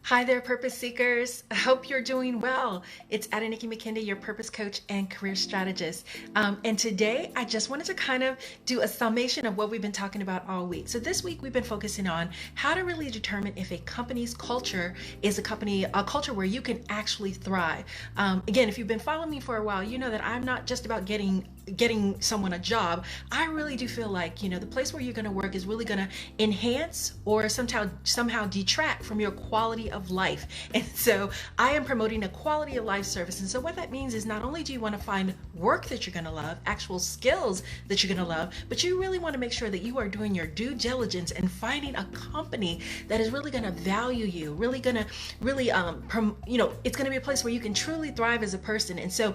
Hi there, purpose seekers. I hope you're doing well. It's Adeniki McKinday, your purpose coach and career strategist. And today, I just wanted to kind of do a summation of what we've been talking about all week. So this week, we've been focusing on how to really determine if a company's culture is a culture where you can actually thrive. Again, if you've been following me for a while, you know that I'm not just about getting someone a job. I really do feel like, the place where you're going to work is really going to enhance or somehow detract from your quality of life. And so I am promoting a quality of life service. And so what that means is not only do you want to find work that you're going to love, actual skills that you're going to love, but you really want to make sure that you are doing your due diligence and finding a company that is really going to value you, really going to it's going to be a place where you can truly thrive as a person. And so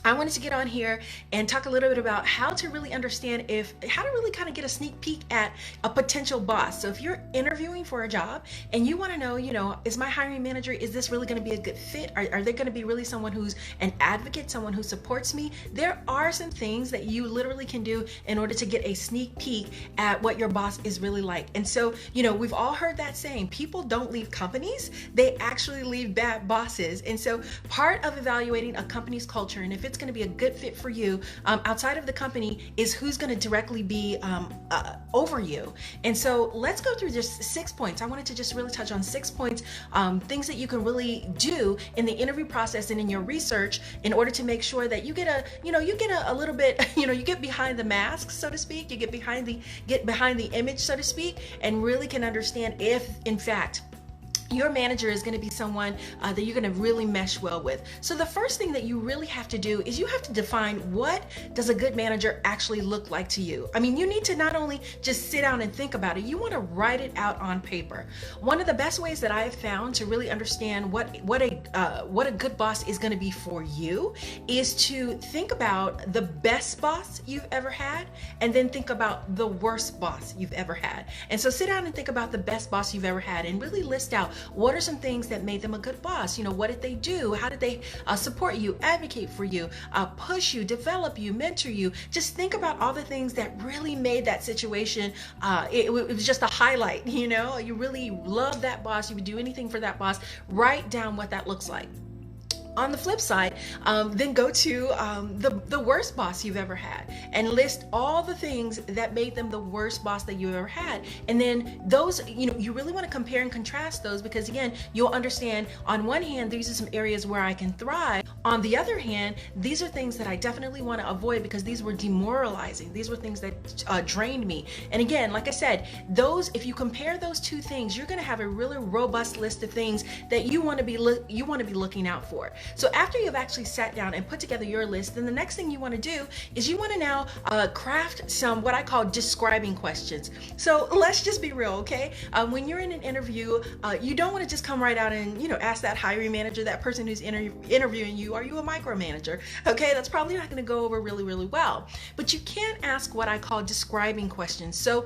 I wanted to get on here and talk a little bit about how to really understand how to really kind of get a sneak peek at a potential boss. So if you're interviewing for a job and you want to know, is my hiring manager, is this really going to be a good fit? Are they going to be really someone who's an advocate, someone who supports me? There are some things that you literally can do in order to get a sneak peek at what your boss is really like. And so, we've all heard that saying, people don't leave companies, they actually leave bad bosses. And so part of evaluating a company's culture, and if it's going to be a good fit for you outside of the company, is who's going to directly be over you. And so let's go through just 6 points. I wanted to just really touch on 6 points, things that you can really do in the interview process and in your research in order to make sure that you get a little bit, you get behind the mask, so to speak, you get behind the image, so to speak, and really can understand if in fact your manager is going to be someone that you're going to really mesh well with. So the first thing that you really have to do is you have to define, what does a good manager actually look like to you? I mean, you need to not only just sit down and think about it, you want to write it out on paper. One of the best ways that I have found to really understand what a good boss is going to be for you is to think about the best boss you've ever had, and then think about the worst boss you've ever had. And so sit down and think about the best boss you've ever had and really list out, what are some things that made them a good boss? What did they do? How did they support you, advocate for you, push you, develop you, mentor you? Just think about all the things that really made that situation. It was just a highlight. You really love that boss. You would do anything for that boss. Write down what that looks like. On the flip side, then go to the worst boss you've ever had and list all the things that made them the worst boss that you've ever had. And then those, you really want to compare and contrast those, because again, you'll understand, on one hand, these are some areas where I can thrive. On the other hand, these are things that I definitely want to avoid because these were demoralizing. These were things that drained me. And again, like I said, if you compare those two things, you're going to have a really robust list of things that you want to be looking out for. So after you've actually sat down and put together your list, then the next thing you want to do is you want to now craft some what I call describing questions. So let's just be real, okay? When you're in an interview, you don't want to just come right out and ask that hiring manager, that person who's interviewing you, are you a micromanager? Okay, that's probably not going to go over really, really well. But you can ask what I call describing questions. So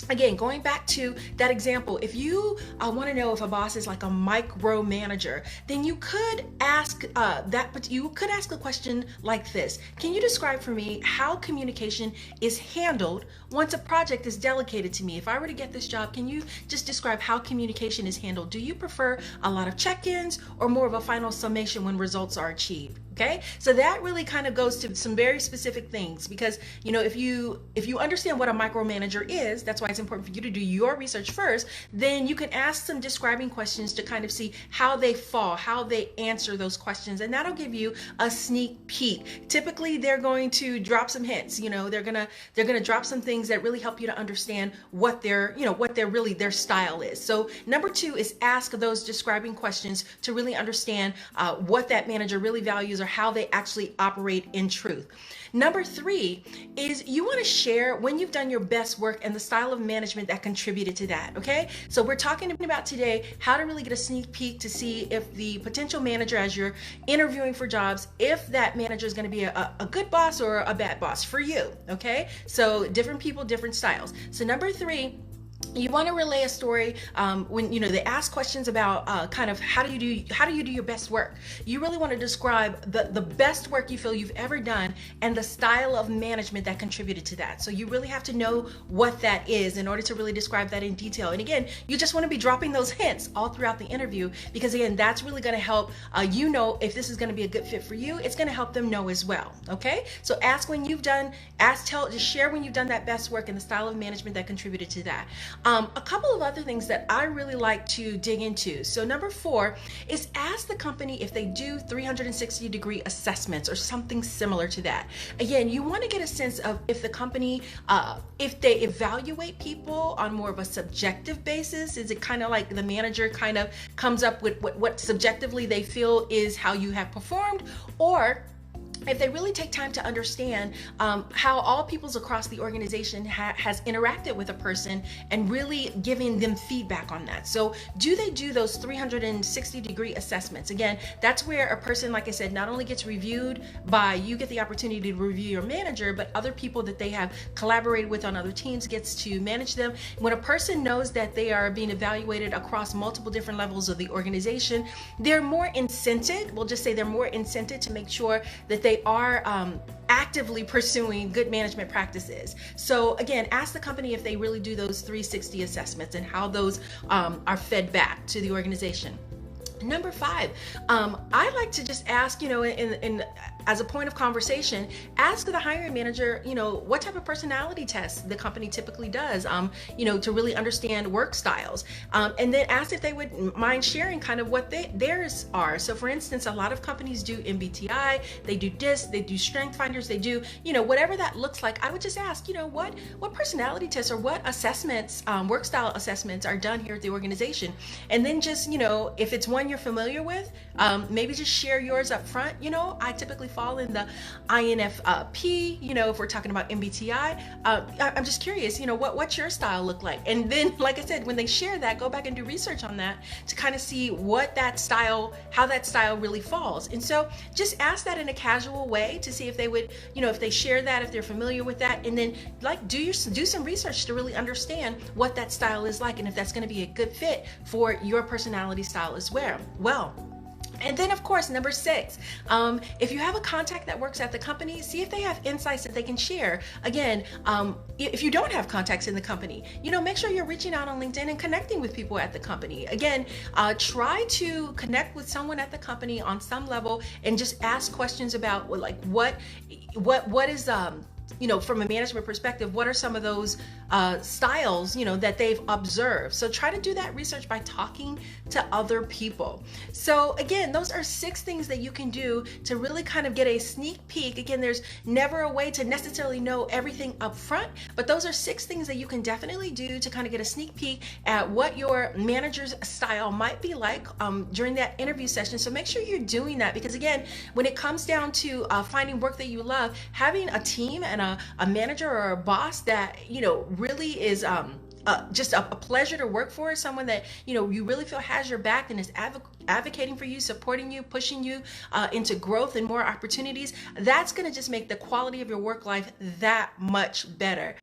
again, going back to that example, if you want to know if a boss is like a micromanager, then you could ask a question like this: can you describe for me how communication is handled once a project is delegated to me? If I were to get this job, can you just describe how communication is handled? Do you prefer a lot of check-ins or more of a final summation when results are achieved? Okay, so that really kind of goes to some very specific things, because if you understand what a micromanager is, that's why it's important for you to do your research first. Then you can ask some describing questions to kind of see how they fall, how they answer those questions, and that'll give you a sneak peek. Typically, they're going to drop some hints. They're gonna drop some things that really help you to understand what their style is. So number 2 is ask those describing questions to really understand what that manager really values or how they actually operate in truth. Number 3 is you want to share when you've done your best work and the style of management that contributed to that, okay? So we're talking about today how to really get a sneak peek to see if the potential manager, as you're interviewing for jobs, if that manager is going to be a good boss or a bad boss for you, okay? So different people, different styles. So number 3, you want to relay a story when they ask questions about kind of how do you do your best work. You really want to describe the best work you feel you've ever done and the style of management that contributed to that. So you really have to know what that is in order to really describe that in detail. And again, you just want to be dropping those hints all throughout the interview, because again, that's really going to help if this is going to be a good fit for you. It's going to help them know as well. Okay, so ask when you've done, just share when you've done that best work and the style of management that contributed to that. A couple of other things that I really like to dig into. So number 4 is ask the company if they do 360-degree assessments or something similar to that. Again, you want to get a sense of if the company, if they evaluate people on more of a subjective basis. Is it kind of like the manager kind of comes up with what subjectively they feel is how you have performed, or if they really take time to understand how all peoples across the organization has interacted with a person and really giving them feedback on that. So do they do those 360-degree assessments? Again, that's where a person, like I said, not only gets reviewed by, you get the opportunity to review your manager, but other people that they have collaborated with on other teams gets to manage them. When a person knows that they are being evaluated across multiple different levels of the organization, they're more incented, we'll just say they're more incented to make sure that they are actively pursuing good management practices. So again, ask the company if they really do those 360 assessments and how those are fed back to the organization. Number 5, I like to just ask, as a point of conversation, ask the hiring manager, what type of personality test the company typically does, to really understand work styles. And then ask if they would mind sharing kind of what theirs are. So for instance, a lot of companies do MBTI, they do DISC, they do strength finders, they do, whatever that looks like. I would just ask, what personality tests or what assessments, work style assessments are done here at the organization. And then just, if it's one you're familiar with, maybe just share yours up front. I typically fall in the INFP, if we're talking about MBTI. I'm just curious, what's your style look like? And then, like I said, when they share that, go back and do research on that to kind of see how that style really falls. And so just ask that in a casual way to see if they would, if they share that, if they're familiar with that, and then do some research to really understand what that style is like and if that's going to be a good fit for your personality style as well. And then, of course, number 6, if you have a contact that works at the company, see if they have insights that they can share. Again, if you don't have contacts in the company, make sure you're reaching out on LinkedIn and connecting with people at the company. Again, try to connect with someone at the company on some level and just ask questions about what is from a management perspective, what are some of those styles, that they've observed. So try to do that research by talking to other people. So again, those are 6 things that you can do to really kind of get a sneak peek. Again, there's never a way to necessarily know everything up front, but those are 6 things that you can definitely do to kind of get a sneak peek at what your manager's style might be like during that interview session. So make sure you're doing that, because again, when it comes down to finding work that you love, having a team and a manager or a boss that really is just a pleasure to work for, someone that you really feel has your back and is advocating for you, supporting you, pushing you into growth and more opportunities, that's going to just make the quality of your work life that much better.